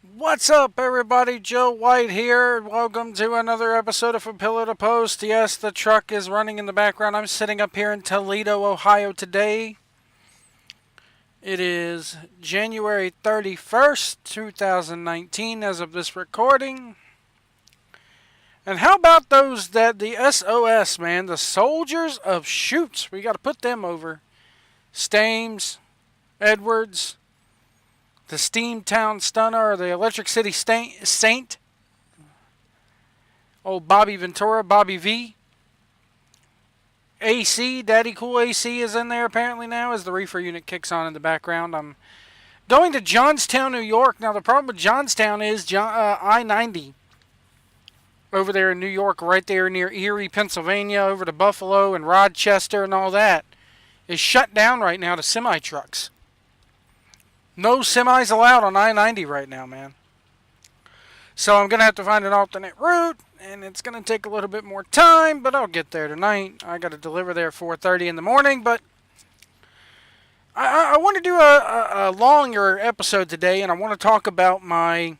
What's up, everybody? Joe White here. Welcome to another episode of From Pillar to Post. Yes, the truck is running in the background. I'm sitting up here in Toledo, Ohio today. It is January 31st, 2019, as of this recording. And how about the SOS, man, the Soldiers of Shoots? We got to put them over. Stames, Edwards, the Steamtown Stunner, or the Electric City Saint, old Bobby Ventura, Bobby V. AC, Daddy Cool AC is in there apparently now as the reefer unit kicks on in the background. I'm going to Johnstown, New York. Now, the problem with Johnstown is I-90 over there in New York, right there near Erie, Pennsylvania, over to Buffalo and Rochester and all that, is shut down right now to semi-trucks. No semis allowed on I-90 right now, man. So I'm going to have to find an alternate route, and it's going to take a little bit more time, but I'll get there tonight. I got to deliver there at 4:30 in the morning, but I want to do a longer episode today, and I want to talk about my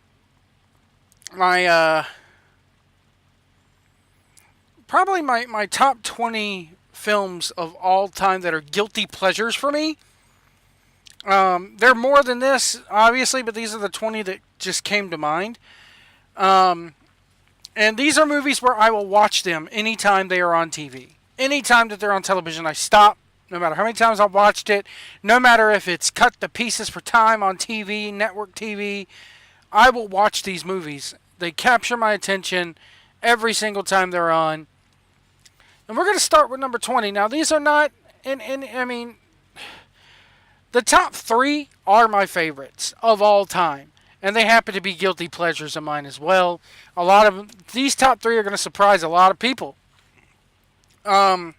probably my top 20 films of all time that are guilty pleasures for me. There are more than this, obviously, but these are the 20 that just came to mind. And these are movies where I will watch them anytime they are on TV. Anytime that they're on television, I stop, no matter how many times I've watched it, no matter if it's cut to pieces for time on TV, network TV, I will watch these movies. They capture my attention every single time they're on. And we're going to start with number 20. Now, these are not, I mean, the top 3 are my favorites of all time. And they happen to be guilty pleasures of mine as well. A lot of these top 3 are going to surprise a lot of people. And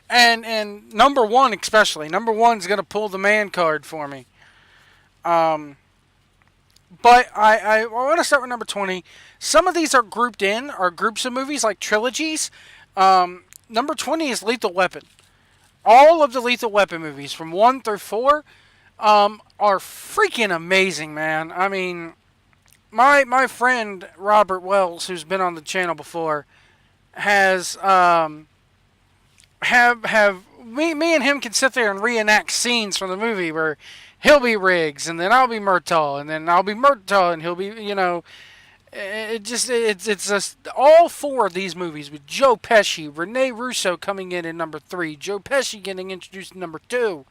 number 1 especially. Number 1 is going to pull the man card for me. But I want to start with number 20. Some of these are grouped in, are groups of movies like trilogies. Number 20 is Lethal Weapon. All of the Lethal Weapon movies, from 1 through 4, are freaking amazing, man. I mean, my friend Robert Wells, who's been on the channel before, has have me and him can sit there and reenact scenes from the movie where he'll be Riggs, and then I'll be Murtaugh, and then I'll be Murtaugh, and he'll be, it's just all 4 of these movies with Joe Pesci, Rene Russo coming in number 3, Joe Pesci getting introduced in number 2,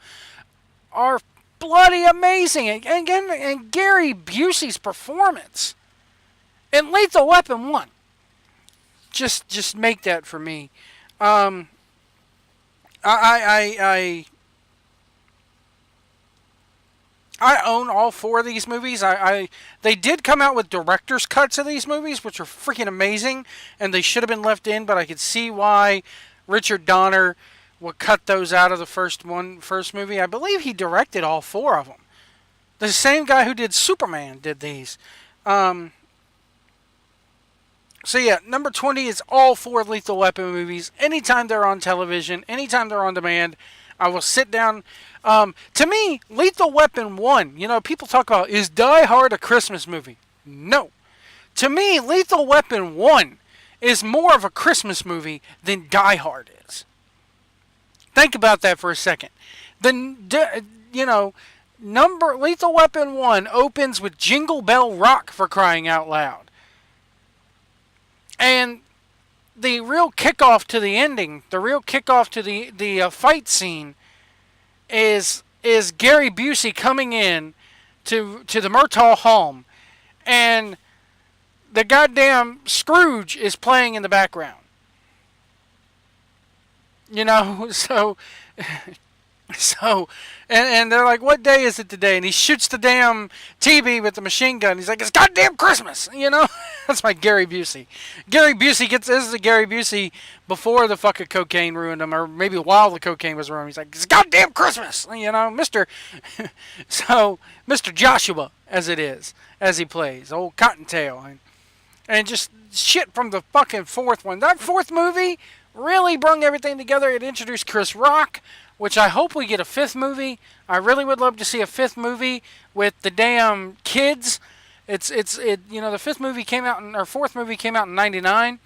are bloody amazing. And Gary Busey's performance in Lethal Weapon 1, just make that for me. I own all 4 of these movies. They did come out with director's cuts of these movies, which are freaking amazing, and they should have been left in, but I could see why Richard Donner would cut those out of the first movie. I believe he directed all 4 of them. The same guy who did Superman did these. So yeah, number 20 is all 4 Lethal Weapon movies. Anytime they're on television, anytime they're on demand, I will sit down. To me, Lethal Weapon 1, people talk about, is Die Hard a Christmas movie? No. To me, Lethal Weapon 1 is more of a Christmas movie than Die Hard is. Think about that for a second. Lethal Weapon 1 opens with Jingle Bell Rock, for crying out loud. And the real kickoff to the ending, the real kickoff to the fight scene is Gary Busey coming in to the Murtaugh home, and the goddamn Scrooge is playing in the background. And they're like, what day is it today? And he shoots the damn TV with the machine gun. He's like, it's goddamn Christmas, That's my Gary Busey. This is the Gary Busey before the fucking cocaine ruined him, or maybe while the cocaine was ruined. He's like, it's goddamn Christmas, Mr. Mr. Joshua, as he plays, old Cottontail. And just shit from the fucking 4th one. That 4th movie really brung everything together. It introduced Chris Rock, which I hope we get a 5th movie. I really would love to see a 5th movie with the damn kids The fifth movie came out, or fourth movie came out in '99.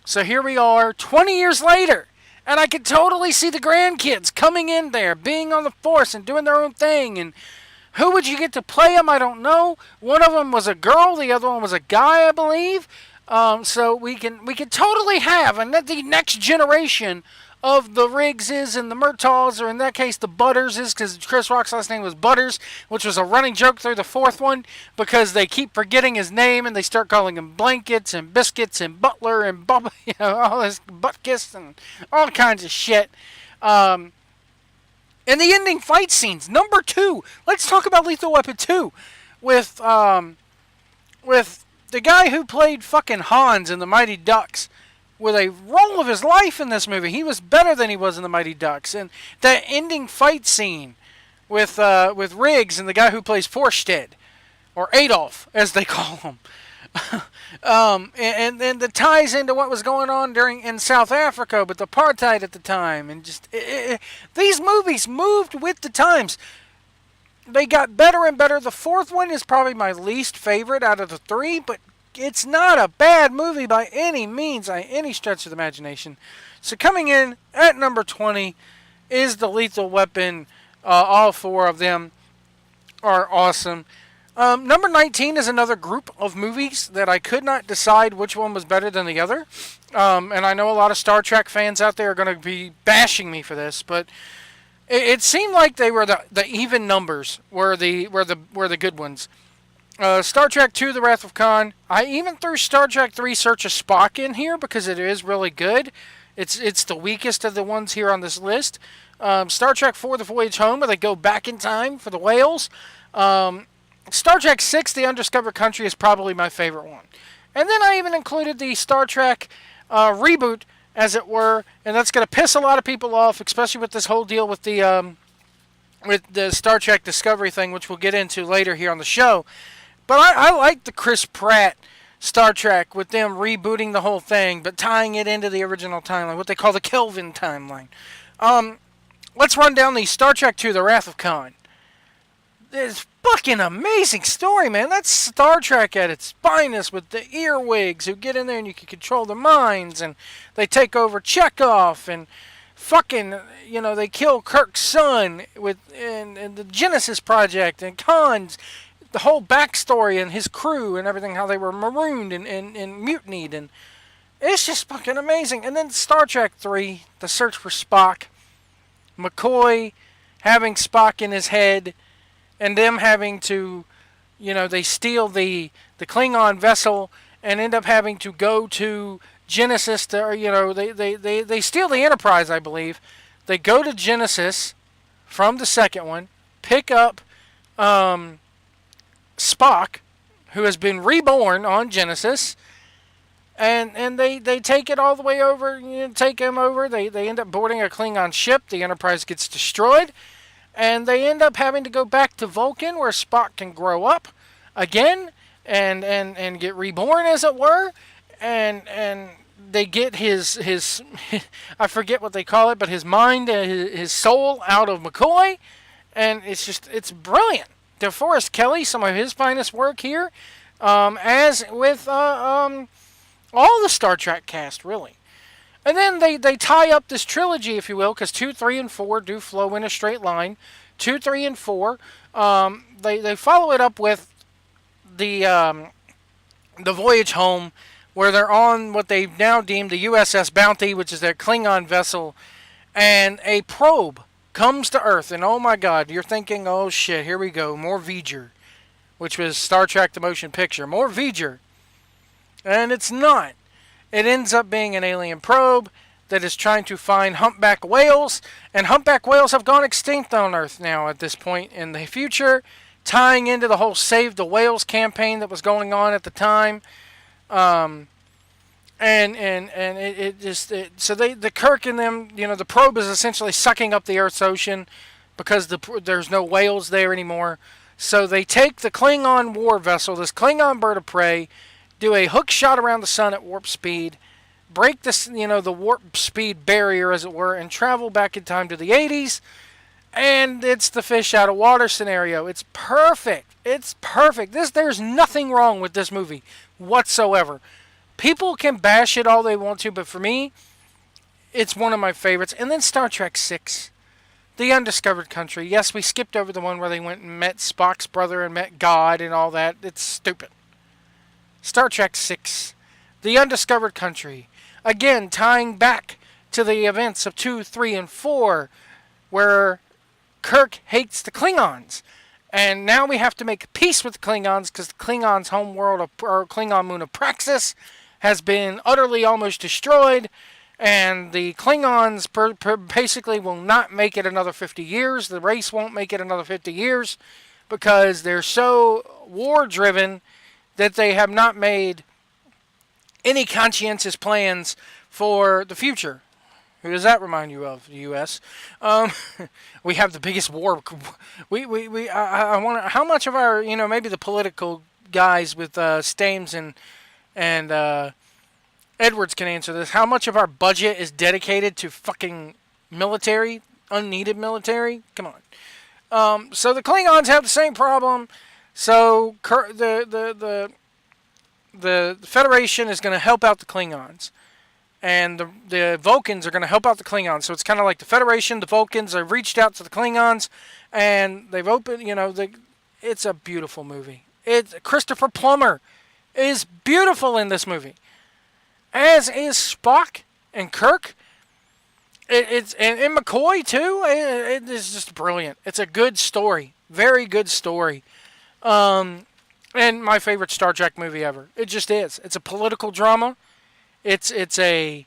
So here we are, 20 years later, and I could totally see the grandkids coming in there, being on the force and doing their own thing. And who would you get to play them? I don't know. One of them was a girl, the other one was a guy, I believe. So we can totally have the next generation of the Riggses and the Murtaughs, or in that case the Butterses, because Chris Rock's last name was Butters, which was a running joke through the fourth one, because they keep forgetting his name and they start calling him Blankets and Biscuits and Butler and Bubba, all this butt kiss and all kinds of shit. And the ending fight scenes, number 2. Let's talk about Lethal Weapon 2 with the guy who played fucking Hans in the Mighty Ducks, with a role of his life in this movie. He was better than he was in the Mighty Ducks. And that ending fight scene with Riggs and the guy who plays Forsted, or Adolf, as they call him. and the ties into what was going on in South Africa with apartheid at the time. And just these movies moved with the times. They got better and better. The fourth one is probably my least favorite out of the 3, but it's not a bad movie by any means, by any stretch of the imagination. So coming in at number 20 is the Lethal Weapon. All 4 of them are awesome. Number 19 is another group of movies that I could not decide which one was better than the other. And I know a lot of Star Trek fans out there are going to be bashing me for this, but it seemed like they were the even numbers were the good ones. Star Trek II, The Wrath of Khan. I even threw Star Trek III, Search of Spock in here because it is really good. It's the weakest of the ones here on this list. Star Trek IV, The Voyage Home, where they go back in time for the whales. Star Trek VI, The Undiscovered Country, is probably my favorite one. And then I even included the Star Trek reboot, as it were, and that's going to piss a lot of people off, especially with this whole deal with the Star Trek Discovery thing, which we'll get into later here on the show. But I like the Chris Pratt Star Trek with them rebooting the whole thing, but tying it into the original timeline, what they call the Kelvin timeline. Let's run down the Star Trek II, The Wrath of Khan. It's fucking amazing story, man. That's Star Trek at its finest, with the earwigs who get in there and you can control their minds, and they take over Chekhov, and fucking, they kill Kirk's son and the Genesis Project, and Khan's the whole backstory and his crew and everything, how they were marooned and mutinied, and it's just fucking amazing. And then Star Trek 3, The Search for Spock, McCoy having Spock in his head, and them having to, they steal the Klingon vessel and end up having to go to Genesis they steal the Enterprise, I believe. They go to Genesis from the second one, pick up Spock, who has been reborn on Genesis, and they take it all the way over, take him over. They end up boarding a Klingon ship. The Enterprise gets destroyed, and they end up having to go back to Vulcan, where Spock can grow up again and get reborn, as it were, and they get his I forget what they call it, but his mind, his soul out of McCoy, and it's brilliant. DeForest Kelley, some of his finest work here, as with all the Star Trek cast, really. And then they tie up this trilogy, if you will, because 2, 3, and 4 do flow in a straight line. 2, 3, and 4, they follow it up with the Voyage Home, where they're on what they've now deemed the USS Bounty, which is their Klingon vessel, and a probe comes to Earth, and oh my God, you're thinking, oh shit, here we go, more V'ger, which was Star Trek the Motion Picture, more V'ger, and it's not. It ends up being an alien probe that is trying to find humpback whales, and humpback whales have gone extinct on Earth now at this point in the future, tying into the whole Save the Whales campaign that was going on at the time. So the Kirk and them, the probe is essentially sucking up the Earth's ocean because there's no whales there anymore. So they take the Klingon war vessel, this Klingon bird of prey, do a hook shot around the sun at warp speed, break this, the warp speed barrier, as it were, and travel back in time to the 80s. And it's the fish out of water scenario. It's perfect. It's perfect. There's nothing wrong with this movie whatsoever. People can bash it all they want to, but for me, it's one of my favorites. And then Star Trek 6, The Undiscovered Country. Yes, we skipped over the one where they went and met Spock's brother and met God and all that. It's stupid. Star Trek 6, The Undiscovered Country. Again, tying back to the events of 2, 3, and 4, where Kirk hates the Klingons. And now we have to make peace with the Klingons because the Klingons' home world, or Klingon moon of Praxis, has been utterly almost destroyed. And the Klingons basically will not make it another 50 years. The race won't make it another 50 years because they're so war-driven that they have not made any conscientious plans for the future. Who does that remind you of? The U.S. We have the biggest war. I want. How much of our, maybe the political guys with Stames and Edwards can answer this. How much of our budget is dedicated to fucking military, unneeded military? Come on. So the Klingons have the same problem. So the Federation is going to help out the Klingons. And the Vulcans are going to help out the Klingons. So it's kind of like the Federation, the Vulcans have reached out to the Klingons, and they've opened, it's a beautiful movie. Christopher Plummer is beautiful in this movie, as is Spock and Kirk. And McCoy, too. It is just brilliant. It's a good story. Very good story. And my favorite Star Trek movie ever. It just is. It's a political drama. You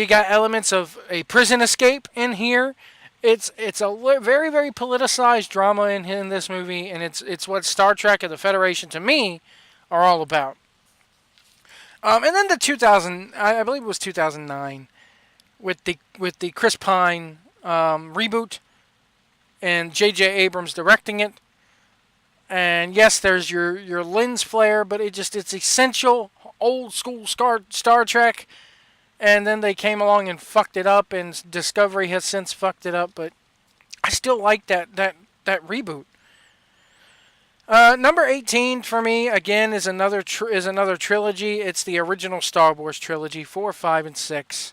got elements of a prison escape in here. It's a very, very politicized drama in this movie, and it's what Star Trek and the Federation to me are all about. And then the 2000, I believe it was 2009, with the Chris Pine reboot, and J.J. Abrams directing it. And yes, there's your lens flare, but it's essential old school Star Trek. And then they came along and fucked it up, and Discovery has since fucked it up. But I still like that reboot. Number 18 for me again is another trilogy. It's the original Star Wars trilogy, 4, 5, and 6.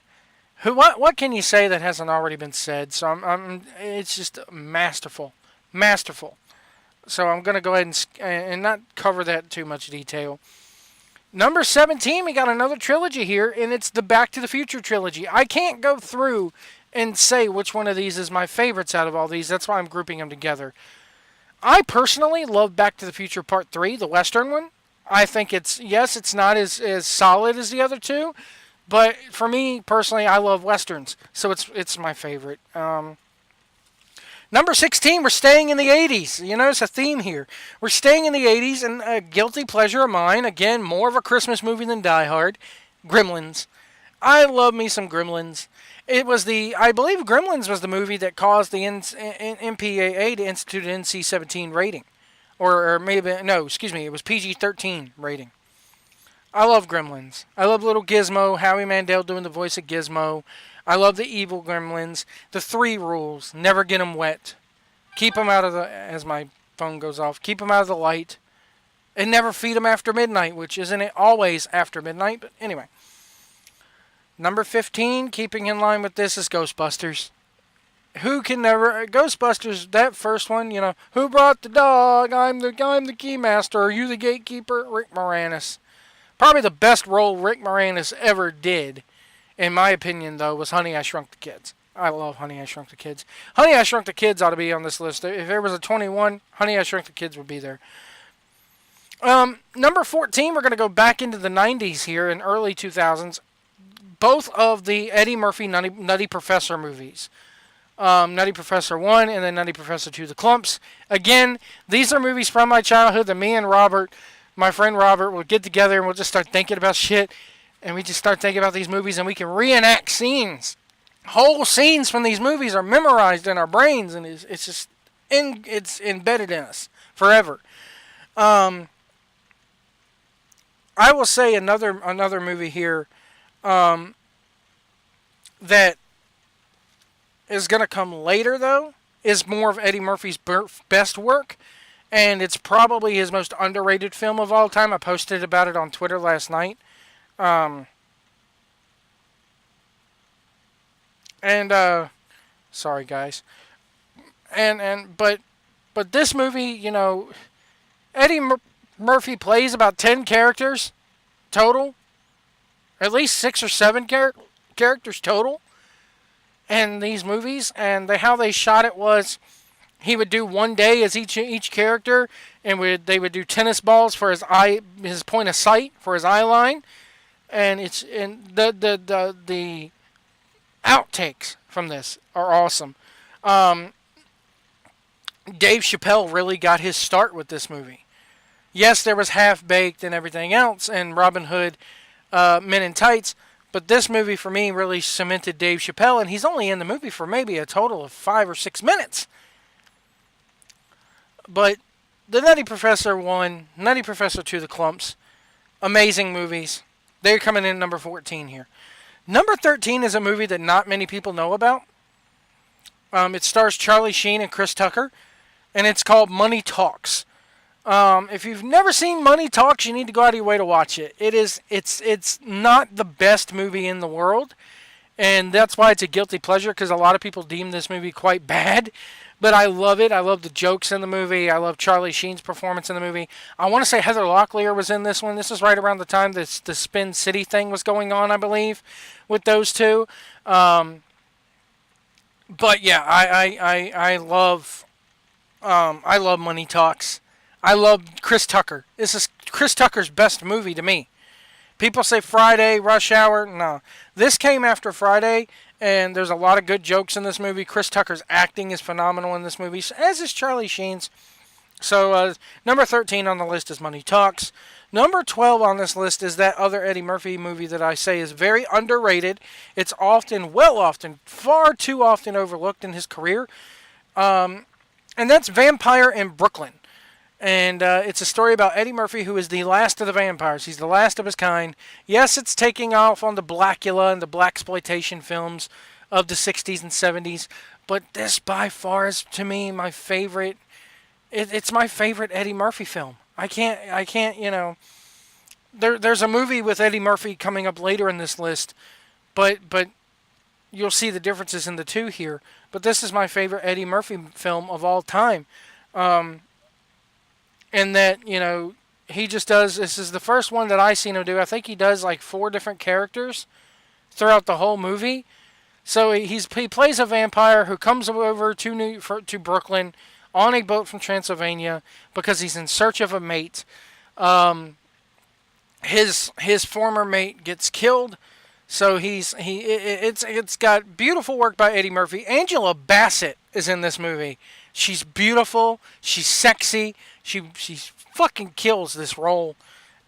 What can you say that hasn't already been said? So it's just masterful. So I'm gonna go ahead and not cover that in too much detail. Number 17, we got another trilogy here, and it's the Back to the Future trilogy. I can't go through and say which one of these is my favorites out of all these. That's why I'm grouping them together. I personally love Back to the Future Part 3, the Western one. I think it's not as solid as the other two, but for me personally, I love Westerns, so it's my favorite. Number 16, we're staying in the 80s. You notice a theme here. We're staying in the 80s, and a guilty pleasure of mine, again, more of a Christmas movie than Die Hard, Gremlins. I love me some Gremlins. I believe Gremlins was the movie that caused the MPAA to institute an NC-17 rating. Or maybe, no, excuse me, it was PG-13 rating. I love Gremlins. I love little Gizmo, Howie Mandel doing the voice of Gizmo. I love the evil Gremlins. The 3 rules. Never get them wet. Keep them out of as my phone goes off, keep them out of the light. And never feed them after midnight, which isn't it always after midnight, but anyway. Number 15, keeping in line with this, is Ghostbusters. Ghostbusters, that first one, who brought the dog? I'm the keymaster. Are you the gatekeeper? Rick Moranis. Probably the best role Rick Moranis ever did, in my opinion, though, was Honey, I Shrunk the Kids. I love Honey, I Shrunk the Kids. Honey, I Shrunk the Kids ought to be on this list. If there was a 21, Honey, I Shrunk the Kids would be there. Number 14, we're going to go back into the 90s here in early 2000s. Both of the Eddie Murphy Nutty Professor movies. Nutty Professor 1 and then Nutty Professor 2, The Clumps. Again, these are movies from my childhood that me and Robert, my friend Robert, will get together and we'll just start thinking about shit. And we just start thinking about these movies, and we can reenact scenes. Whole scenes from these movies are memorized in our brains, and it's embedded in us forever. I will say another movie here that is going to come later, though. is more of Eddie Murphy's best work, and it's probably his most underrated film of all time. I posted about it on Twitter last night. Um, and sorry guys. But this movie, Eddie Murphy plays about 10 characters total, at least 6 or 7 characters total in these movies, and how they shot it was he would do one day as each character, and they would do tennis balls for his point of sight for his eye line, and the outtakes from this are awesome. Dave Chappelle really got his start with this movie. Yes, there was Half Baked and everything else, and Robin Hood, Men in Tights, but this movie for me really cemented Dave Chappelle, and he's only in the movie for maybe a total of 5 or 6 minutes. But The Nutty Professor 1, Nutty Professor 2, The Klumps, amazing movies. They're coming in number 14 here. Number 13 is a movie that not many people know about. It stars Charlie Sheen and Chris Tucker, and it's called Money Talks. If you've never seen Money Talks, you need to go out of your way to watch it. It's not the best movie in the world, and that's why it's a guilty pleasure, because a lot of people deem this movie quite bad. But I love it. I love the jokes in the movie. I love Charlie Sheen's performance in the movie. I want to say Heather Locklear was in this one. This is right around the time the Spin City thing was going on, I believe, with those two. But yeah, I love Money Talks. I love Chris Tucker. This is Chris Tucker's best movie to me. People say Friday, Rush Hour. No. This came after Friday, and there's a lot of good jokes in this movie. Chris Tucker's acting is phenomenal in this movie, as is Charlie Sheen's. So, number 13 on the list is Money Talks. Number 12 on this list is that other Eddie Murphy movie that I say is very underrated. It's far too often overlooked in his career. And that's Vampire in Brooklyn. And it's a story about Eddie Murphy, who is the last of the vampires. He's the last of his kind. Yes, it's taking off on the Blackula and the blaxploitation films of the 60s and 70s. But this, by far, is, to me, my favorite. It's my favorite Eddie Murphy film. I can't, There's a movie with Eddie Murphy coming up later in this list. But you'll see the differences in the two here. But this is my favorite Eddie Murphy film of all time. And that, he just does, this is the first one that I seen him do. I think he does like 4 different characters throughout the whole movie. So he plays a vampire who comes over to Brooklyn on a boat from Transylvania because he's in search of a mate. His former mate gets killed. So it's got beautiful work by Eddie Murphy. Angela Bassett is in this movie. She's beautiful. She's sexy. She fucking kills this role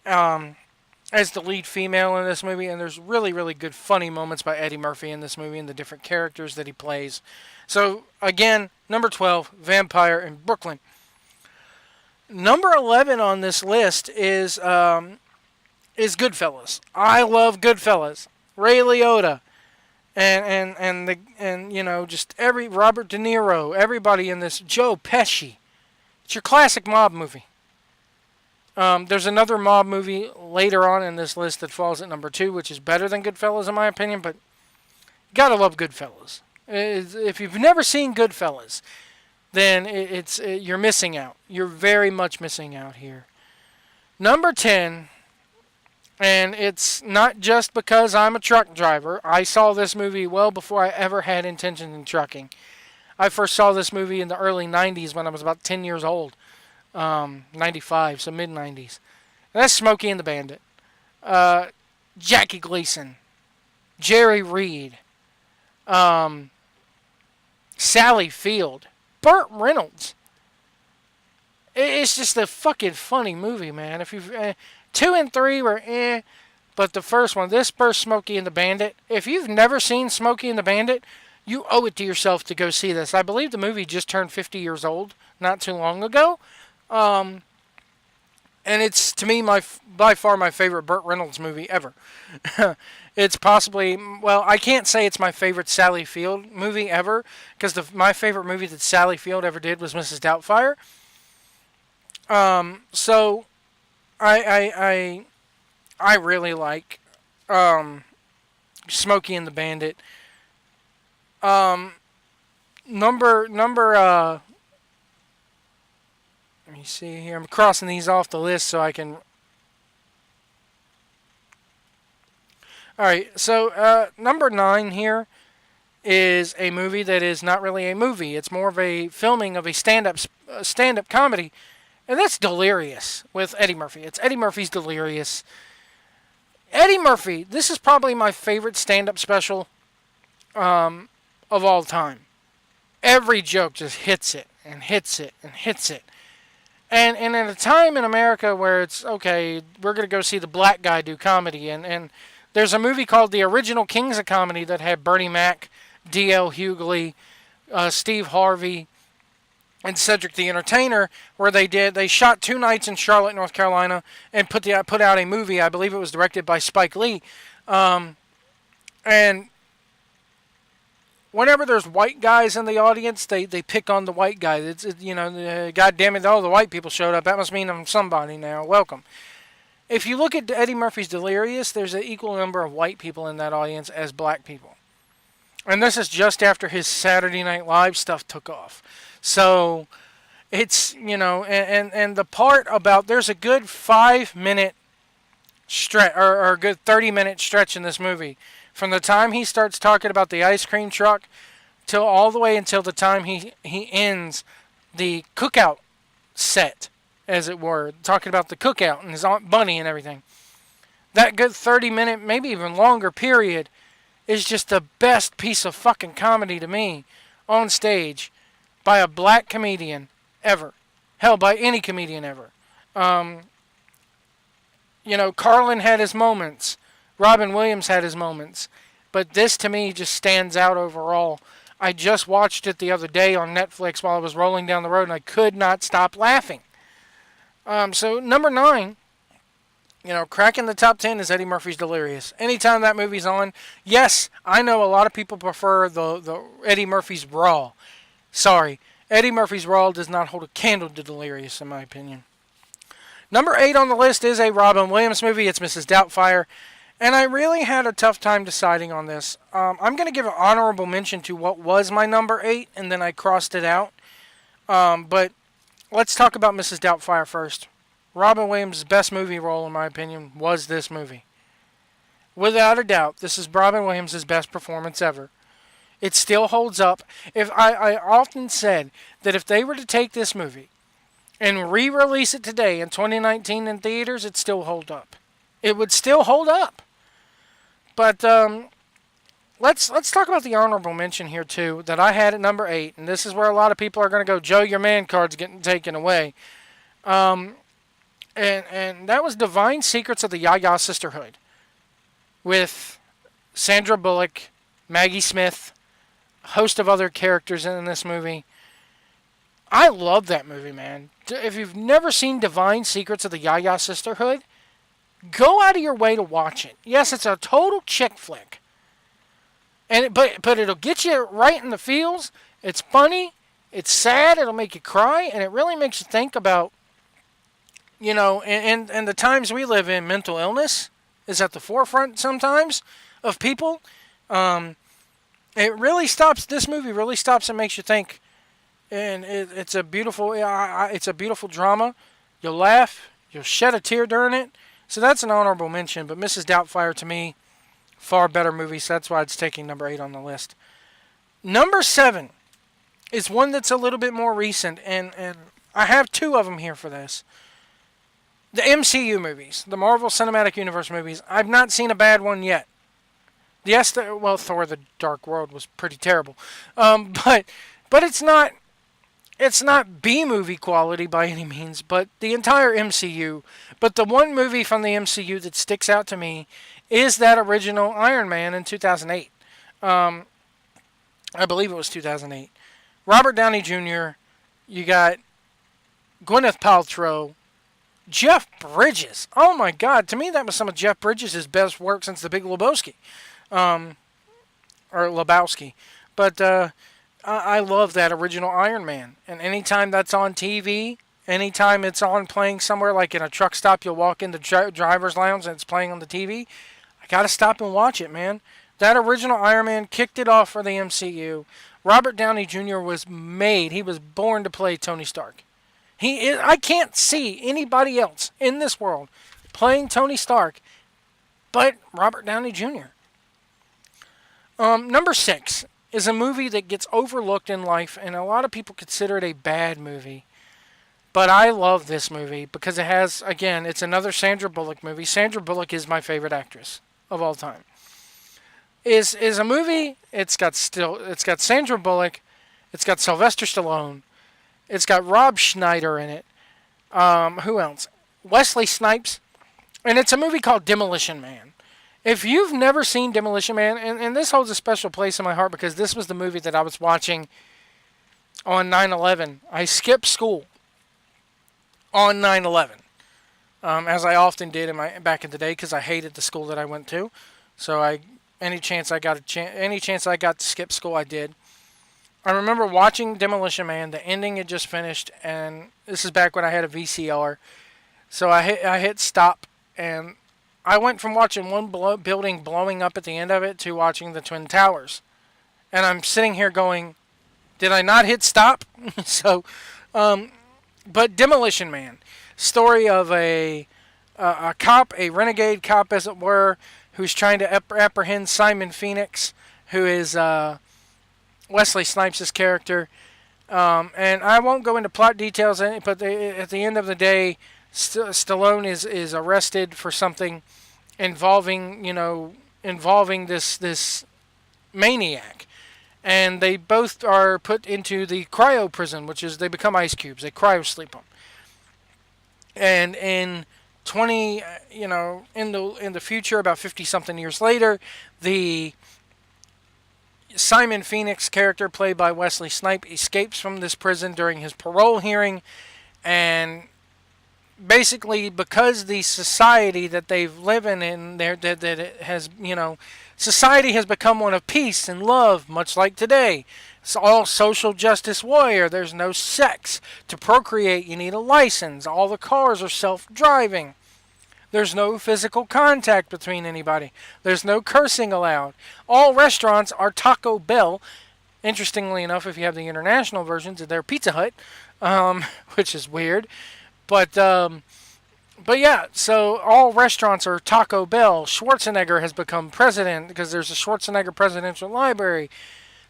as the lead female in this movie. And there's really, really good funny moments by Eddie Murphy in this movie and the different characters that he plays. So, again, number 12, Vampire in Brooklyn. Number 11 on this list is Goodfellas. I love Goodfellas. Ray Liotta. And just every Robert De Niro, everybody in this, Joe Pesci. It's your classic mob movie. There's another mob movie later on in this list that falls at number 2, which is better than Goodfellas in my opinion, but you gotta love Goodfellas. If you've never seen Goodfellas, then you're missing out. You're very much missing out here. Number 10. And it's not just because I'm a truck driver. I saw this movie well before I ever had intention in trucking. I first saw this movie in the early 90s when I was about 10 years old. 95, so mid-90s. And that's Smokey and the Bandit. Jackie Gleason. Jerry Reed. Sally Field. Burt Reynolds. It's just a fucking funny movie, man. If you've... 2 and 3 were but the first one, this first Smokey and the Bandit, if you've never seen Smokey and the Bandit, you owe it to yourself to go see this. I believe the movie just turned 50 years old not too long ago. and it's to me by far my favorite Burt Reynolds movie ever. It's possibly, well, I can't say it's my favorite Sally Field movie ever, because my favorite movie that Sally Field ever did was Mrs. Doubtfire. So I really like Smokey and the Bandit. Um, number let me see here. I'm crossing these off the list so I can. All right, so number 9 here is a movie that is not really a movie. It's more of a filming of a stand-up comedy, and that's Delirious with Eddie Murphy. It's Eddie Murphy's Delirious. Eddie Murphy. This is probably my favorite stand-up special of all time. Every joke just hits it and hits it and hits it. And at a time in America where it's, okay, we're going to go see the black guy do comedy. And there's a movie called The Original Kings of Comedy that had Bernie Mac, D.L. Hughley, Steve Harvey, and Cedric the Entertainer, where they shot 2 nights in Charlotte, North Carolina, and put out a movie. I believe it was directed by Spike Lee. And whenever there's white guys in the audience, they pick on the white guy. God damn it, all the white people showed up. That must mean I'm somebody now. Welcome. If you look at Eddie Murphy's Delirious, there's an equal number of white people in that audience as black people. And this is just after his Saturday Night Live stuff took off. So it's, and the part about, there's a good 5-minute stretch, or a good 30-minute stretch in this movie. From the time he starts talking about the ice cream truck till all the way until the time he ends the cookout set, as it were, talking about the cookout and his Aunt Bunny and everything. That good 30-minute, maybe even longer period is just the best piece of fucking comedy to me on stage by a black comedian ever. Hell, by any comedian ever. Carlin had his moments. Robin Williams had his moments. But this, to me, just stands out overall. I just watched it the other day on Netflix while I was rolling down the road, and I could not stop laughing. So, number 9, cracking the top 10 is Eddie Murphy's Delirious. Anytime that movie's on, yes, I know a lot of people prefer the Eddie Murphy's Raw. Sorry, Eddie Murphy's Raw does not hold a candle to Delirious, in my opinion. Number 8 on the list is a Robin Williams movie. It's Mrs. Doubtfire. And I really had a tough time deciding on this. I'm going to give an honorable mention to what was my number 8, and then I crossed it out. But let's talk about Mrs. Doubtfire first. Robin Williams' best movie role, in my opinion, was this movie. Without a doubt, this is Robin Williams' best performance ever. It still holds up. If I often said that if they were to take this movie and re-release it today in 2019 in theaters, it'd still hold up. It would still hold up. But let's talk about the honorable mention here too that I had at number 8, and this is where a lot of people are going to go, Joe, your man card's getting taken away. And that was Divine Secrets of the Yaya Sisterhood with Sandra Bullock, Maggie Smith, a host of other characters in this movie. I love that movie, man. If you've never seen Divine Secrets of the Yaya Sisterhood, go out of your way to watch it. Yes, it's a total chick flick. But it'll get you right in the feels. It's funny. It's sad. It'll make you cry. And it really makes you think about, and the times we live in, mental illness is at the forefront sometimes of people. It really stops. This movie really stops and makes you think. And it's a beautiful drama. You'll laugh. You'll shed a tear during it. So that's an honorable mention, but Mrs. Doubtfire, to me, far better movie, so that's why it's taking number 8 on the list. Number 7 is one that's a little bit more recent, and I have 2 of them here for this. The MCU movies, the Marvel Cinematic Universe movies. I've not seen a bad one yet. Yes, Thor: The Dark World was pretty terrible, but it's not B-movie quality by any means, but the entire MCU. But the one movie from the MCU that sticks out to me is that original Iron Man in 2008. I believe it was 2008. Robert Downey Jr., you got Gwyneth Paltrow, Jeff Bridges. Oh my God! To me, that was some of Jeff Bridges' best work since The Big Lebowski, or Lebowski. But I love that original Iron Man. And anytime that's on TV, anytime it's on playing somewhere like in a truck stop, you'll walk in the driver's lounge and it's playing on the TV. I gotta stop and watch it, man. That original Iron Man kicked it off for the MCU. Robert Downey Jr. was made. He was born to play Tony Stark. He is, I can't see anybody else in this world playing Tony Stark but Robert Downey Jr. Number 6 is a movie that gets overlooked in life, and a lot of people consider it a bad movie. But I love this movie because it has, again, it's another Sandra Bullock movie. Sandra Bullock is my favorite actress of all time. Is a movie. It's got Sandra Bullock, it's got Sylvester Stallone, it's got Rob Schneider in it. Who else? Wesley Snipes, and it's a movie called Demolition Man. If you've never seen Demolition Man, and this holds a special place in my heart because this was the movie that I was watching on 9/11. I skipped school on 9/11, as I often did back in the day because I hated the school that I went to. So any chance I got to skip school, I did. I remember watching Demolition Man. The ending had just finished, and this is back when I had a VCR. So I hit stop, and I went from watching one building blowing up at the end of it to watching the Twin Towers. And I'm sitting here going, did I not hit stop? So, but Demolition Man, story of a cop, a renegade cop as it were, who's trying to apprehend Simon Phoenix, who is Wesley Snipes' character. And I won't go into plot details, but at the end of the day, Stallone is arrested for something involving this maniac, and they both are put into the cryo prison, which is they become ice cubes. They cryo sleep them, and in in the future, about 50 something years later, the Simon Phoenix character, played by Wesley Snipes, escapes from this prison during his parole hearing, and basically because the society that they live in there that it has society has become one of peace and love, much like today. It's all social justice warrior. There's no sex. To procreate, you need a license. All the cars are self-driving. There's no physical contact between anybody. There's no cursing allowed. All restaurants are Taco Bell. Interestingly enough, if you have the international versions, they're Pizza Hut, which is weird. But yeah, so all restaurants are Taco Bell. Schwarzenegger has become president because there's a Schwarzenegger Presidential Library.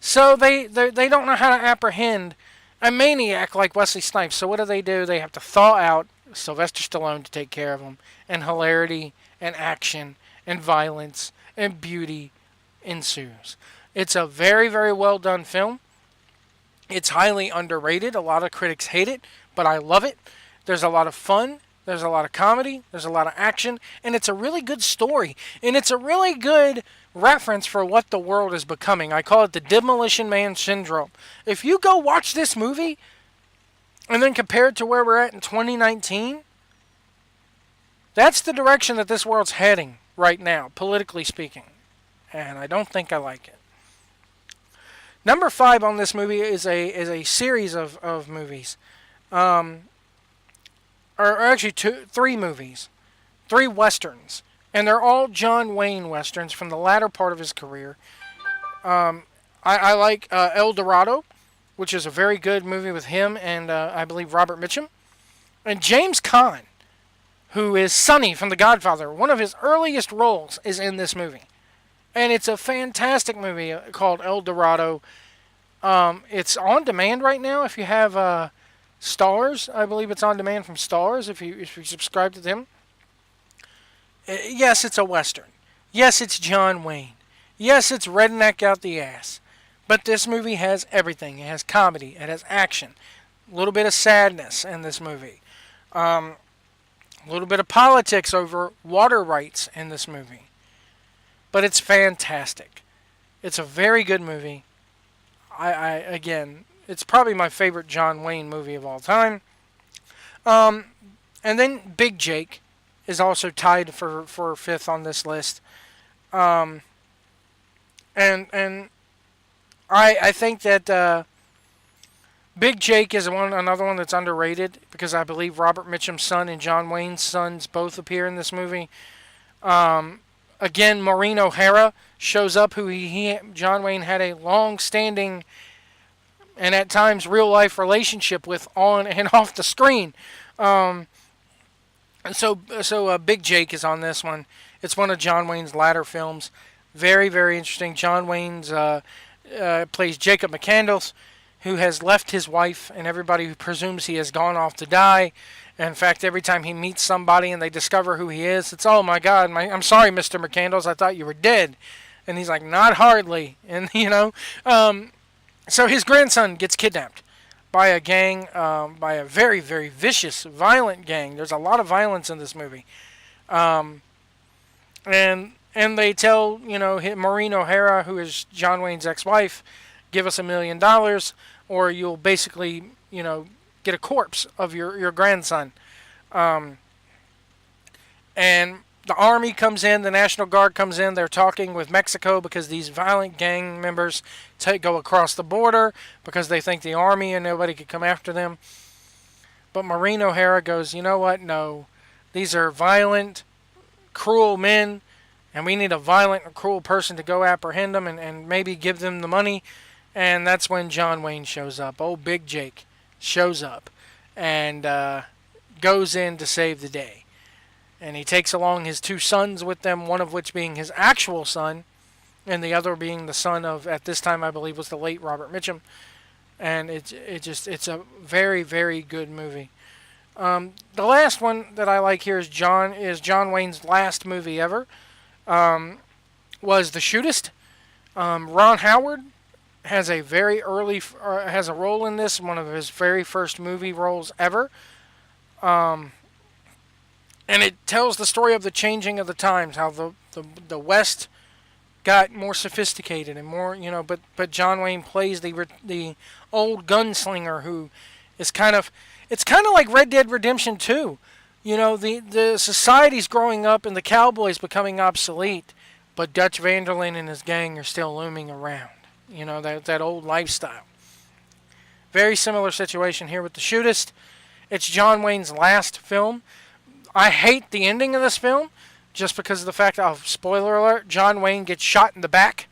So they don't know how to apprehend a maniac like Wesley Snipes. So what do? They have to thaw out Sylvester Stallone to take care of them. And hilarity and action and violence and beauty ensues. It's a very, very well done film. It's highly underrated. A lot of critics hate it, but I love it. There's a lot of fun. There's a lot of comedy. There's a lot of action. And it's a really good story. And it's a really good reference for what the world is becoming. I call it the Demolition Man syndrome. If you go watch this movie and then compare it to where we're at in 2019, that's the direction that this world's heading right now, politically speaking. And I don't think I like it. Number 5 on this movie is a series of movies. Or actually 3 movies. 3 westerns. And they're all John Wayne westerns from the latter part of his career. I like El Dorado, which is a very good movie with him and I believe Robert Mitchum. And James Caan, who is Sonny from The Godfather. One of his earliest roles is in this movie. And it's a fantastic movie called El Dorado. It's on demand right now if you have Stars. I believe it's on demand from Stars if you subscribe to them. Yes, it's a Western. Yes, it's John Wayne. Yes, it's redneck out the ass. But this movie has everything. It has comedy. It has action. A little bit of sadness in this movie. A little bit of politics over water rights in this movie. But it's fantastic. It's a very good movie. Again, it's probably my favorite John Wayne movie of all time. And then Big Jake is also tied for fifth on this list. Um, and I think that Big Jake is another one that's underrated because I believe Robert Mitchum's son and John Wayne's sons both appear in this movie. Again, Maureen O'Hara shows up, who John Wayne had a long-standing and at times real-life relationship with on and off the screen. Um, so Big Jake is on this one. It's one of John Wayne's latter films. Very, very interesting. John Wayne's plays Jacob McCandless, who has left his wife, and everybody who presumes he has gone off to die. In fact, every time he meets somebody and they discover who he is, it's, oh my God, I'm sorry, Mr. McCandless, I thought you were dead. And he's like, not hardly. And, so his grandson gets kidnapped by a gang, by a very, very vicious, violent gang. There's a lot of violence in this movie. Um, and they tell, Maureen O'Hara, who is John Wayne's ex-wife, give us $1 million or you'll basically, get a corpse of your grandson. And the army comes in, the National Guard comes in, they're talking with Mexico because these violent gang members go across the border because they think the army and nobody could come after them. But Maureen O'Hara goes, you know what, no, these are violent, cruel men, and we need a violent and cruel person to go apprehend them and maybe give them the money. And that's when John Wayne shows up. Old Big Jake shows up and goes in to save the day. And he takes along his two sons with them, one of which being his actual son, and the other being the son of, at this time, I believe, was the late Robert Mitchum. And it's a very, very good movie. The last one that I like here is John Wayne's last movie ever. Was The Shootist. Ron Howard has a very early has a role in this, one of his very first movie roles ever. And it tells the story of the changing of the times, how the West got more sophisticated and more, but John Wayne plays the old gunslinger who is it's kind of like Red Dead Redemption 2. The society's growing up and the cowboys becoming obsolete, but Dutch Vanderlyn and his gang are still looming around. That old lifestyle. Very similar situation here with The Shootist. It's John Wayne's last film. I hate the ending of this film just because of the fact of, spoiler alert, John Wayne gets shot in the back.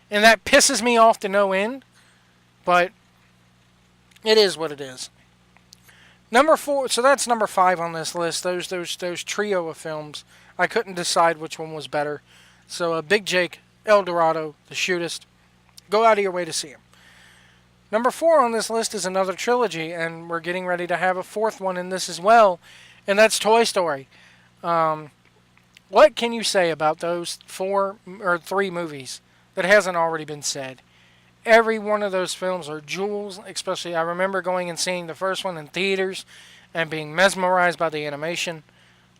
And that pisses me off to no end. But it is what it is. Number 4, so that's number 5 on this list. Those trio of films. I couldn't decide which one was better. So Big Jake, El Dorado, The Shootist. Go out of your way to see him. Number 4 on this list is another trilogy, and we're getting ready to have a fourth one in this as well, and that's Toy Story. What can you say about those 3 movies that hasn't already been said? Every one of those films are jewels, especially I remember going and seeing the first one in theaters and being mesmerized by the animation.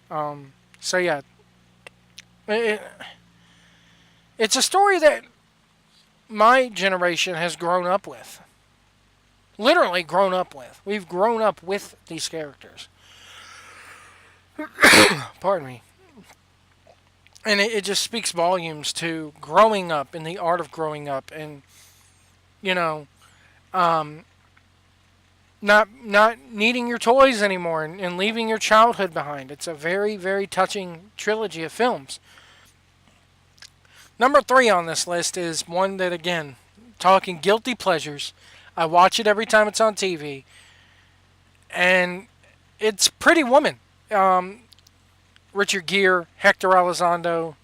So yeah, it's a story that my generation has grown up with. Literally grown up with. We've grown up with these characters. Pardon me. And it just speaks volumes to growing up and the art of growing up and, not needing your toys anymore and leaving your childhood behind. It's a very, very touching trilogy of films. Number 3 on this list is one that, again, talking guilty pleasures. I watch it every time it's on TV. And it's Pretty Woman. Richard Gere, Hector Elizondo,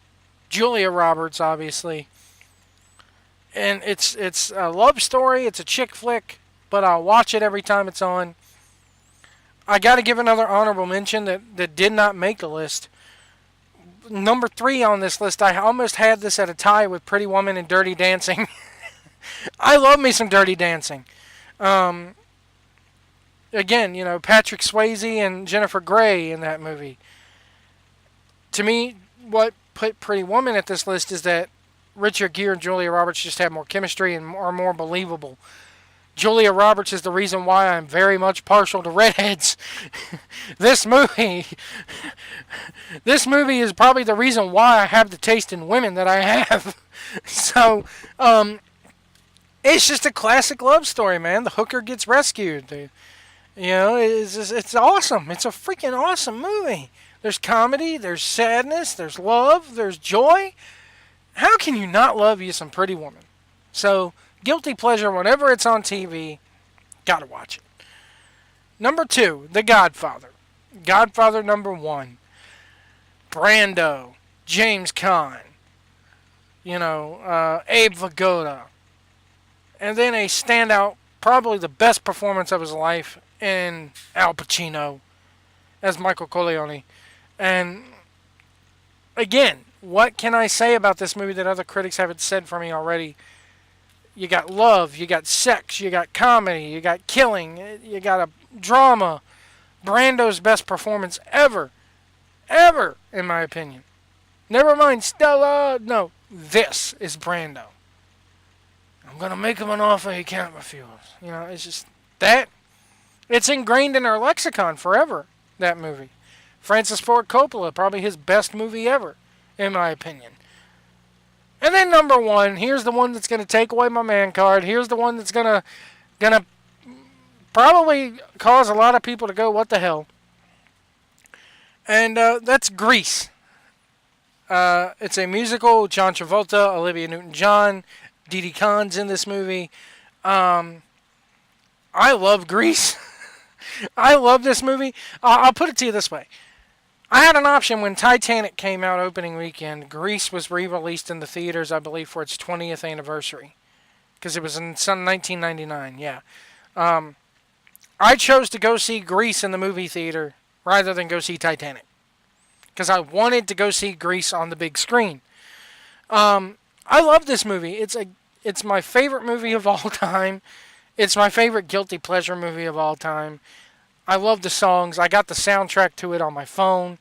Julia Roberts, obviously. And it's a love story. It's a chick flick. But I'll watch it every time it's on. I got to give another honorable mention that did not make the list. Number 3 on this list, I almost had this at a tie with Pretty Woman and Dirty Dancing. I love me some Dirty Dancing. Again, Patrick Swayze and Jennifer Grey in that movie. To me, what put Pretty Woman at this list is that Richard Gere and Julia Roberts just have more chemistry and are more believable. Julia Roberts is the reason why I'm very much partial to redheads. this movie, this movie is probably the reason why I have the taste in women that I have. So, it's just a classic love story, man. The hooker gets rescued. It's awesome. It's a freaking awesome movie. There's comedy, there's sadness, there's love, there's joy. How can you not love you some Pretty Woman? So, guilty pleasure whenever it's on TV, gotta watch it. Number 2, The Godfather. Godfather number 1. Brando, James Caan, Abe Vigoda. And then a standout, probably the best performance of his life in Al Pacino as Michael Corleone. And again, what can I say about this movie that other critics haven't said for me already? You got love, you got sex, you got comedy, you got killing, you got a drama. Brando's best performance ever, in my opinion. Never mind Stella. No, this is Brando. I'm gonna make him an offer he can't refuse. It's just that. It's ingrained in our lexicon forever. That movie. Francis Ford Coppola, probably his best movie ever, in my opinion. And then number 1, here's the one that's going to take away my man card. Here's the one that's gonna probably cause a lot of people to go, what the hell? And that's Grease. It's a musical. John Travolta, Olivia Newton-John, Didi Khan's in this movie. I love Grease. I love this movie. I'll put it to you this way. I had an option when Titanic came out opening weekend. Grease was re-released in the theaters, I believe, for its 20th anniversary. Because it was in 1999, yeah. I chose to go see Grease in the movie theater rather than go see Titanic. Because I wanted to go see Grease on the big screen. I love this movie. It's my favorite movie of all time. It's my favorite guilty pleasure movie of all time. I love the songs. I got the soundtrack to it on my phone.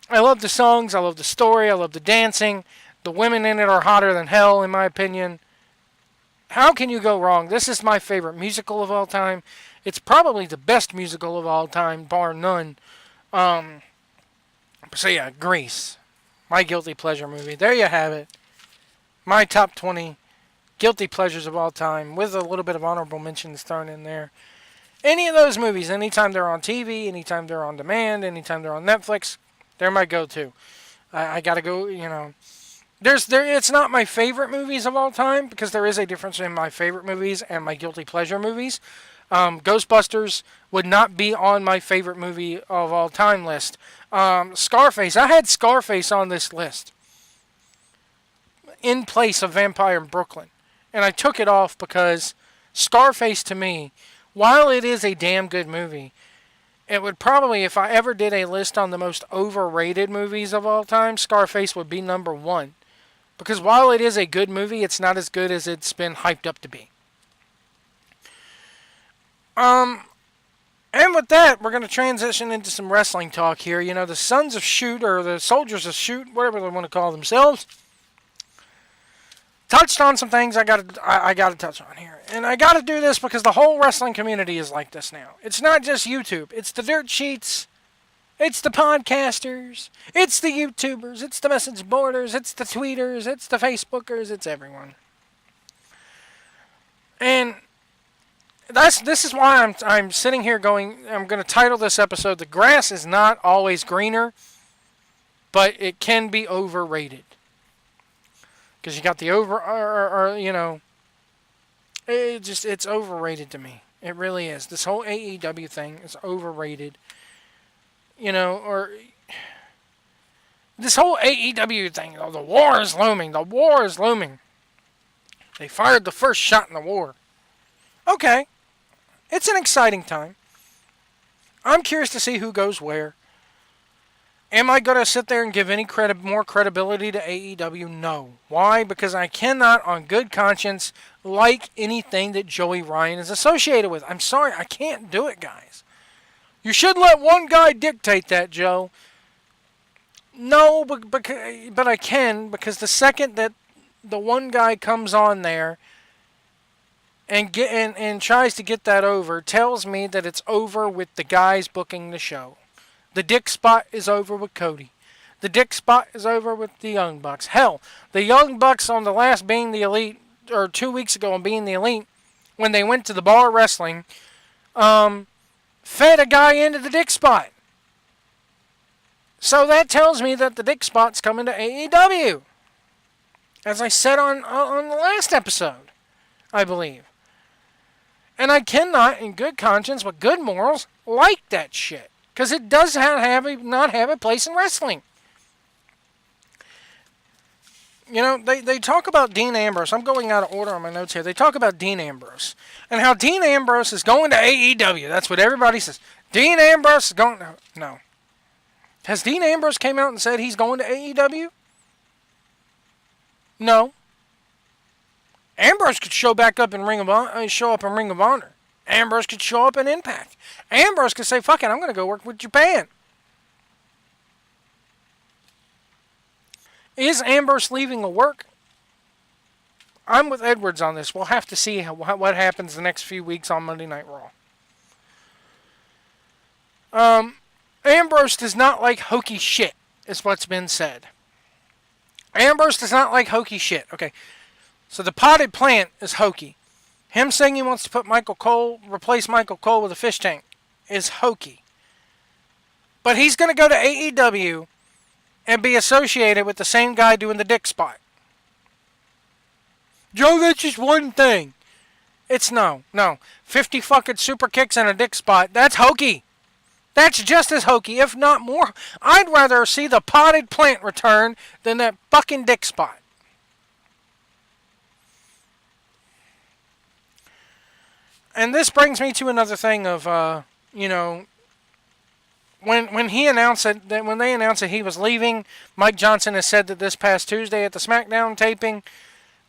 I love the songs. I love the story. I love the dancing. The women in it are hotter than hell, in my opinion. How can you go wrong? This is my favorite musical of all time. It's probably the best musical of all time, bar none. So yeah, Grease. My guilty pleasure movie. There you have it. My top 20 guilty pleasures of all time, with a little bit of honorable mentions thrown in there. Any of those movies, anytime they're on TV, anytime they're on demand, anytime they're on Netflix, they're my go-to. I gotta go, It's not my favorite movies of all time, because there is a difference in my favorite movies and my guilty pleasure movies. Ghostbusters would not be on my favorite movie of all time list. Scarface, I had Scarface on this list in place of Vampire in Brooklyn. And I took it off because Scarface, to me, while it is a damn good movie, it would probably, if I ever did a list on the most overrated movies of all time, Scarface would be number 1. Because while it is a good movie, it's not as good as it's been hyped up to be. And with that, we're going to transition into some wrestling talk here. The Sons of Shoot, or the Soldiers of Shoot, whatever they want to call themselves, touched on some things I got to touch on here. And I got to do this because the whole wrestling community is like this now. It's not just YouTube. It's the dirt sheets. It's the podcasters. It's the YouTubers. It's the message boarders. It's the tweeters. It's the Facebookers. It's everyone. And this is why I'm sitting here going, I'm going to title this episode, The Grass is Not Always Greener, but It Can Be Overrated. Because you got the it's overrated to me. It really is. This whole AEW thing is overrated. Or this whole AEW thing, the war is looming. The war is looming. They fired the first shot in the war. Okay. It's an exciting time. I'm curious to see who goes where. Am I going to sit there and give any more credibility to AEW? No. Why? Because I cannot, on good conscience, like anything that Joey Ryan is associated with. I'm sorry, I can't do it, guys. You shouldn't let one guy dictate that, Joe. No, but I can, because the second that the one guy comes on there and tries to get that over tells me that it's over with the guys booking the show. The dick spot is over with Cody. The dick spot is over with the Young Bucks. Hell, the Young Bucks on the last Being the Elite, or 2 weeks ago on Being the Elite, when they went to the bar wrestling, fed a guy into the dick spot. So that tells me that the dick spot's coming to AEW. As I said on the last episode, I believe. And I cannot, in good conscience, with good morals, like that shit. Because it does not have a place in wrestling. You know, they talk about Dean Ambrose. I'm going out of order on my notes here. They talk about Dean Ambrose. And how Dean Ambrose is going to AEW. That's what everybody says. Dean Ambrose is going... No. Has Dean Ambrose came out and said he's going to AEW? No. Ambrose could show back up in Ring of Honor. Ambrose could show up in Impact. Ambrose could say, fuck it, I'm going to go work with Japan. Is Ambrose leaving a work? I'm with Edwards on this. We'll have to see what happens the next few weeks on Monday Night Raw. Ambrose does not like hokey shit, is what's been said. Ambrose does not like hokey shit. Okay, so the potted plant is hokey. Him saying he wants to replace Michael Cole with a fish tank is hokey. But he's going to go to AEW and be associated with the same guy doing the dick spot. Joe, that's just one thing. It's no. 50 fucking super kicks and a dick spot. That's hokey. That's just as hokey, if not more. I'd rather see the potted plant return than that fucking dick spot. And this brings me to another thing of, when he announced when they announced that he was leaving, Mike Johnson has said that this past Tuesday at the SmackDown taping,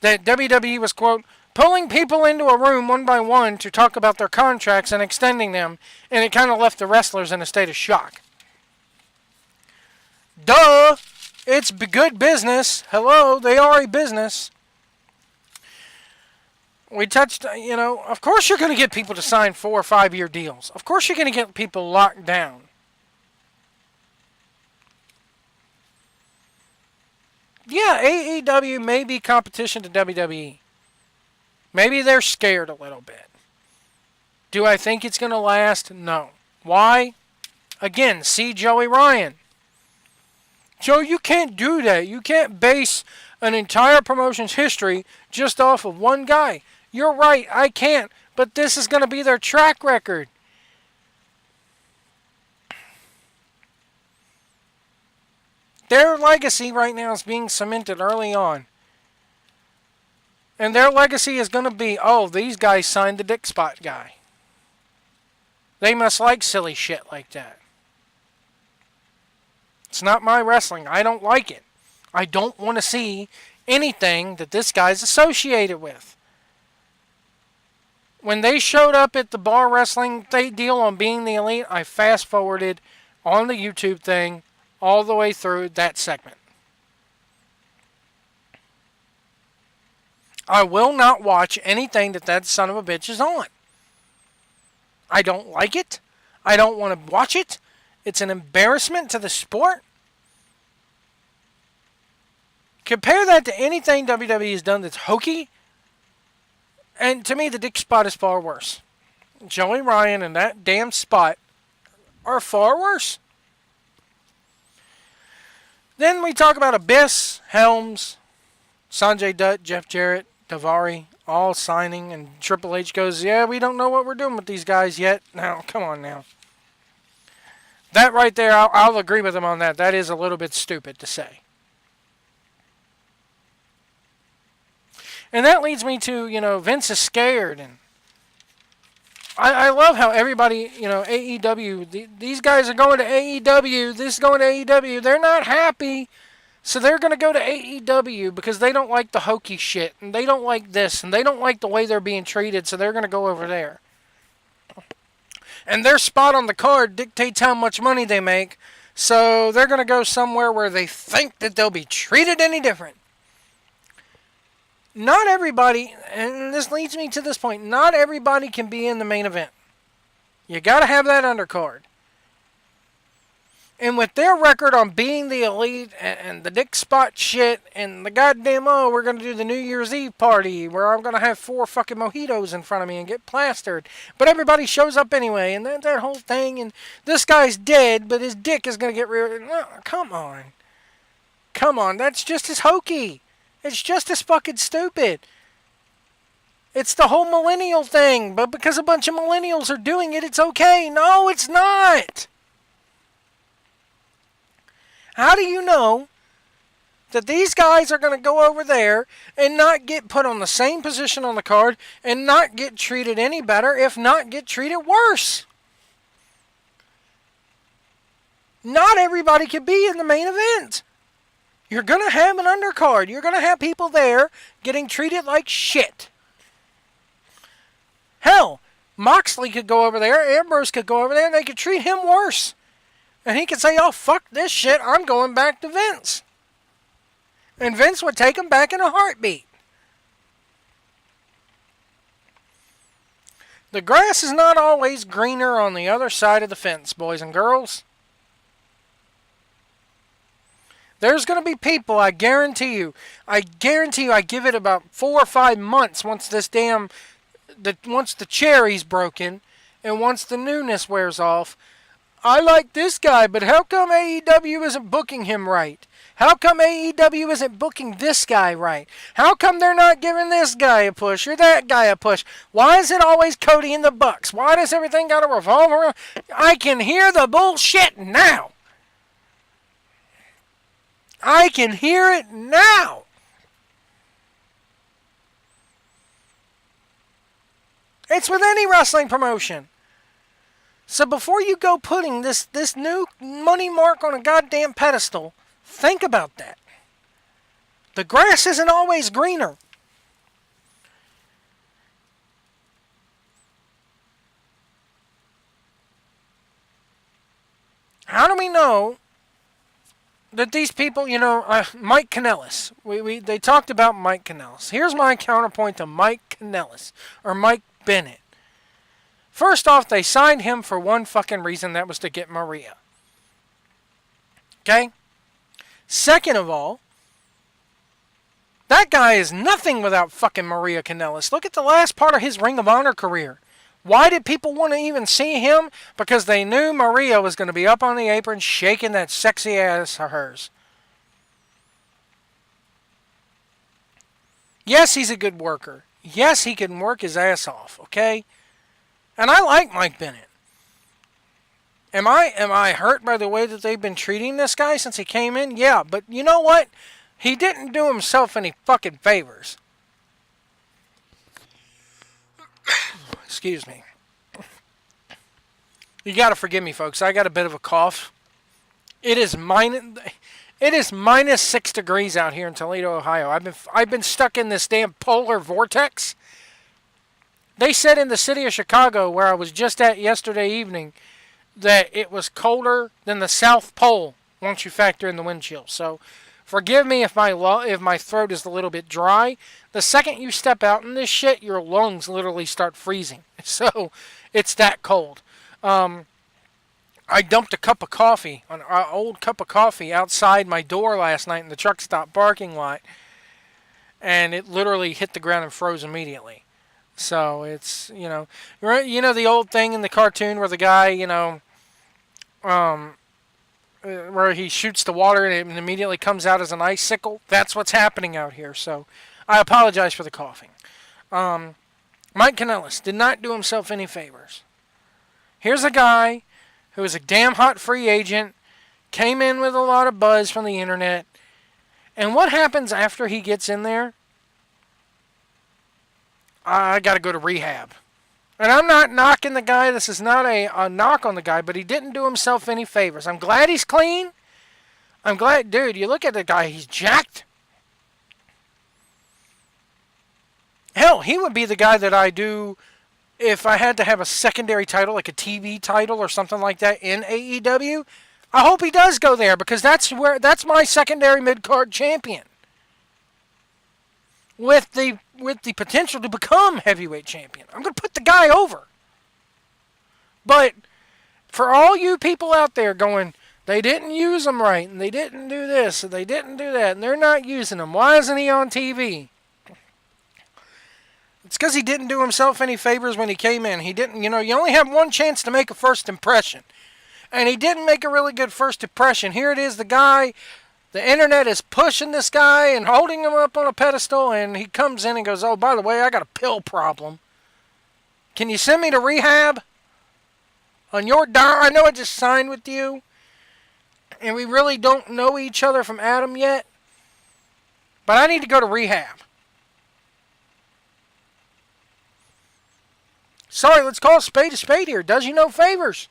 that WWE was, quote, pulling people into a room one by one to talk about their contracts and extending them, and it kind of left the wrestlers in a state of shock. Duh! It's good business. Hello, they are a business. We touched, of course you're going to get people to sign 4 or 5 year deals. Of course you're going to get people locked down. Yeah, AEW may be competition to WWE. Maybe they're scared a little bit. Do I think it's going to last? No. Why? Again, see Joey Ryan. Joe, you can't do that. You can't base an entire promotion's history just off of one guy. You're right, I can't. But this is going to be their track record. Their legacy right now is being cemented early on. And their legacy is going to be, oh, these guys signed the dick spot guy. They must like silly shit like that. It's not my wrestling. I don't like it. I don't want to see anything that this guy's associated with. When they showed up at the bar wrestling deal on Being the Elite, I fast forwarded on the YouTube thing all the way through that segment. I will not watch anything that son of a bitch is on. I don't like it. I don't want to watch it. It's an embarrassment to the sport. Compare that to anything WWE has done that's hokey. And to me, the dick spot is far worse. Joey Ryan and that damn spot are far worse. Then we talk about Abyss, Helms, Sanjay Dutt, Jeff Jarrett, Daivari, all signing, and Triple H goes, yeah, we don't know what we're doing with these guys yet. Now, come on now. That right there, I'll agree with him on that. That is a little bit stupid to say. And that leads me to, Vince is scared. And I love how everybody, AEW, these guys are going to AEW. This is going to AEW. They're not happy. So they're going to go to AEW because they don't like the hokey shit. And they don't like this. And they don't like the way they're being treated. So they're going to go over there. And their spot on the card dictates how much money they make. So they're going to go somewhere where they think that they'll be treated any different. Not everybody, and this leads me to this point, not everybody can be in the main event. You got to have that undercard. And with their record on being the elite and the dick spot shit and the goddamn, oh, we're going to do the New Year's Eve party where I'm going to have 4 fucking mojitos in front of me and get plastered. But everybody shows up anyway, and that whole thing, and this guy's dead, but his dick is going to get real. No, come on. Come on, that's just as hokey. It's just as fucking stupid. It's the whole millennial thing, but because a bunch of millennials are doing it, it's okay. No, it's not. How do you know that these guys are going to go over there and not get put on the same position on the card and not get treated any better, if not get treated worse? Not everybody can be in the main event. You're going to have an undercard. You're going to have people there getting treated like shit. Hell, Moxley could go over there, Ambrose could go over there, and they could treat him worse. And he could say, oh, fuck this shit, I'm going back to Vince. And Vince would take him back in a heartbeat. The grass is not always greener on the other side of the fence, boys and girls. There's going to be people, I guarantee you, I give it about 4 or 5 months once this once the cherry's broken and once the newness wears off. I like this guy, but how come AEW isn't booking him right? How come AEW isn't booking this guy right? How come they're not giving this guy a push or that guy a push? Why is it always Cody and the Bucks? Why does everything got to revolve around? I can hear the bullshit now. I can hear it now. It's with any wrestling promotion. So before you go putting this new money mark on a goddamn pedestal, think about that. The grass isn't always greener. How do we know that these people, Mike Kanellis, they talked about Mike Kanellis. Here's my counterpoint to Mike Kanellis, or Mike Bennett. First off, they signed him for one fucking reason, that was to get Maria. Okay? Second of all, that guy is nothing without fucking Maria Kanellis. Look at the last part of his Ring of Honor career. Why did people want to even see him? Because they knew Maria was going to be up on the apron shaking that sexy ass of hers. Yes, he's a good worker. Yes, he can work his ass off, okay? And I like Mike Bennett. Am I hurt by the way that they've been treating this guy since he came in? Yeah, but you know what? He didn't do himself any fucking favors. Excuse me. You gotta forgive me, folks. I got a bit of a cough. It is minus 6 degrees out here in Toledo, Ohio. I've been stuck in this damn polar vortex. They said in the city of Chicago, where I was just at yesterday evening, that it was colder than the South Pole once you factor in the wind chill. So, forgive me if my throat is a little bit dry. The second you step out in this shit, your lungs literally start freezing. So, it's that cold. I dumped an old cup of coffee outside my door last night in the truck stop parking lot, and it literally hit the ground and froze immediately. So it's, the old thing in the cartoon where the guy, where he shoots the water and it immediately comes out as an icicle. That's what's happening out here. So I apologize for the coughing. Mike Kanellis did not do himself any favors. Here's a guy who is a damn hot free agent, came in with a lot of buzz from the internet, and what happens after he gets in there? I got to go to rehab. And I'm not knocking the guy. This is not a knock on the guy, but he didn't do himself any favors. I'm glad he's clean. I'm glad, dude, you look at the guy, he's jacked. Hell, he would be the guy that I do if I had to have a secondary title, like a TV title or something like that in AEW. I hope he does go there, because that's my secondary mid-card champion. with the potential to become heavyweight champion. I'm going to put the guy over. But for all you people out there going, they didn't use him right, and they didn't do this, and they didn't do that, and they're not using him. Why isn't he on TV? It's because he didn't do himself any favors when he came in. He didn't, you only have one chance to make a first impression. And he didn't make a really good first impression. Here it is, the internet is pushing this guy and holding him up on a pedestal, and he comes in and goes, oh, by the way, I got a pill problem. Can you send me to rehab? On your dime, I know I just signed with you, and we really don't know each other from Adam yet, but I need to go to rehab. Sorry, let's call a spade here. It does you no favors.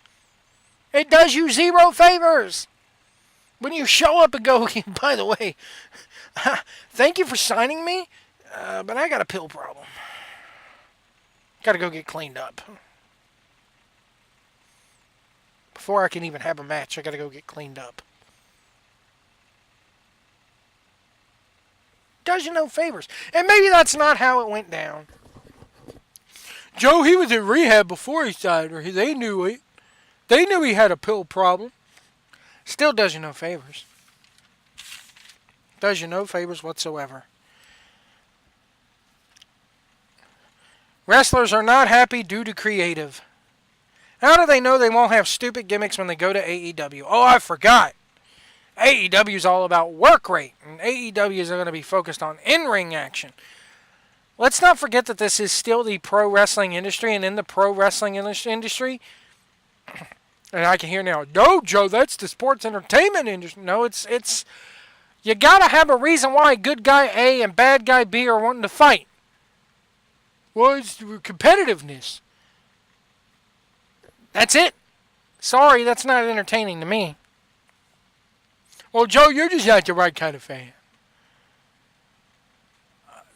It does you zero favors. When you show up and go, by the way, thank you for signing me, but I got a pill problem. Got to go get cleaned up. Before I can even have a match, I got to go get cleaned up. Does you no favors. And maybe that's not how it went down. Joe, he was in rehab before he signed her. They knew it. They knew he had a pill problem. Still does you no favors. Does you no favors whatsoever. Wrestlers are not happy due to creative. How do they know they won't have stupid gimmicks when they go to AEW? Oh, I forgot. AEW is all about work rate, and AEW is going to be focused on in-ring action. Let's not forget that this is still the pro wrestling industry, and in the pro wrestling industry, and I can hear now, no, Joe, that's the sports entertainment industry. No, it's you got to have a reason why good guy A and bad guy B are wanting to fight. Well, it's competitiveness. That's it. Sorry, that's not entertaining to me. Well, Joe, you're just not the right kind of fan.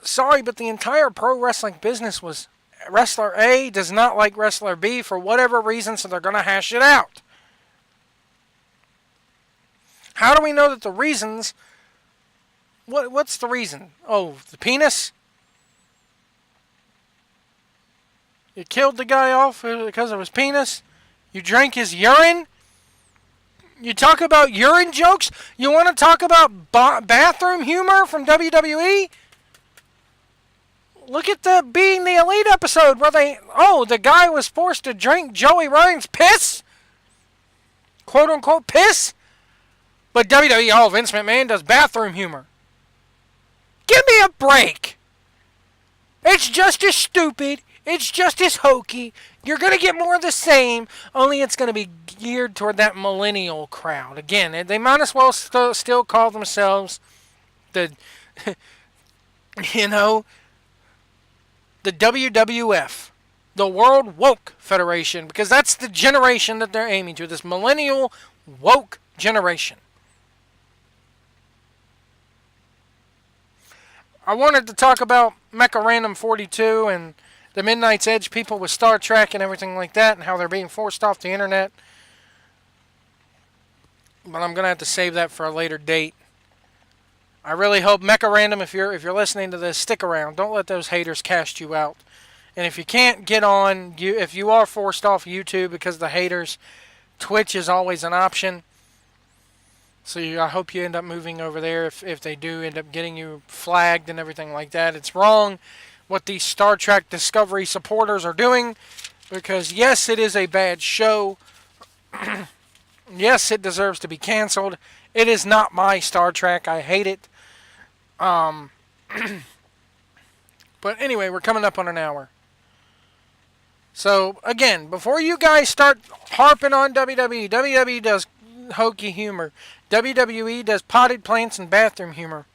Sorry, but the entire pro wrestling business was wrestler A does not like wrestler B for whatever reason, so they're going to hash it out. How do we know that the reasons... What's the reason? Oh, the penis? You killed the guy off because of his penis? You drank his urine? You talk about urine jokes? You want to talk about bathroom humor from WWE? Look at the Being the Elite episode where the guy was forced to drink Joey Ryan's piss? Quote unquote piss? But WWE, Vince McMahon does bathroom humor. Give me a break. It's just as stupid. It's just as hokey. You're going to get more of the same, only it's going to be geared toward that millennial crowd. Again, they might as well still call themselves the, the WWF, the World Woke Federation, because that's the generation that they're aiming to, this millennial woke generation. I wanted to talk about Mecha Random 42 and the Midnight's Edge people with Star Trek and everything like that, and how they're being forced off the internet. But I'm going to have to save that for a later date. I really hope Mecha Random, if you're listening to this, stick around. Don't let those haters cast you out. And if you can't get on, if you are forced off YouTube because of the haters, Twitch is always an option. So I hope you end up moving over there if they do end up getting you flagged and everything like that. It's wrong what these Star Trek Discovery supporters are doing, because yes, it is a bad show. Yes, it deserves to be canceled. It is not my Star Trek. I hate it. But anyway, we're coming up on an hour. So, again, before you guys start harping on WWE does hokey humor. WWE does potted plants and bathroom humor.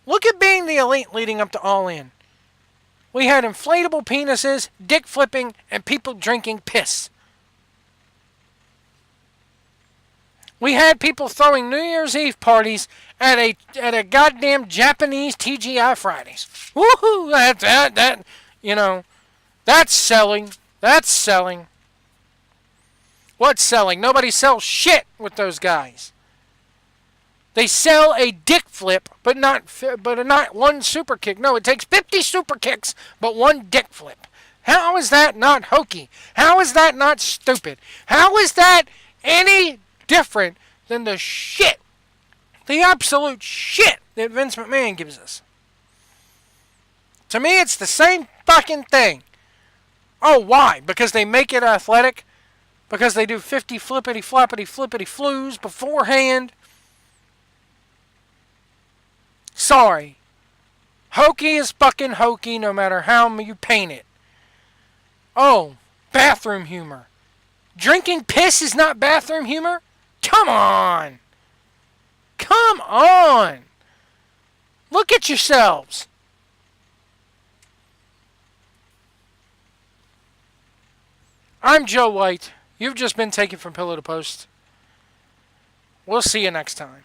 Look at Being the Elite leading up to All In. We had inflatable penises, dick flipping, and people drinking piss. We had people throwing New Year's Eve parties at a goddamn Japanese TGI Fridays. Woohoo! That's selling. That's selling. What's selling? Nobody sells shit with those guys. They sell a dick flip, but not one super kick. No, it takes 50 super kicks, but one dick flip. How is that not hokey? How is that not stupid? How is that any different than the shit, the absolute shit that Vince McMahon gives us? To me, it's the same fucking thing. Oh, why? Because they make it athletic? Because they do 50 flippity floppity flippity flues beforehand? Sorry. Hokey is fucking hokey no matter how you paint it. Oh, bathroom humor. Drinking piss is not bathroom humor? Come on. Come on. Look at yourselves. I'm Joe White. You've just been taken from pillow to post. We'll see you next time.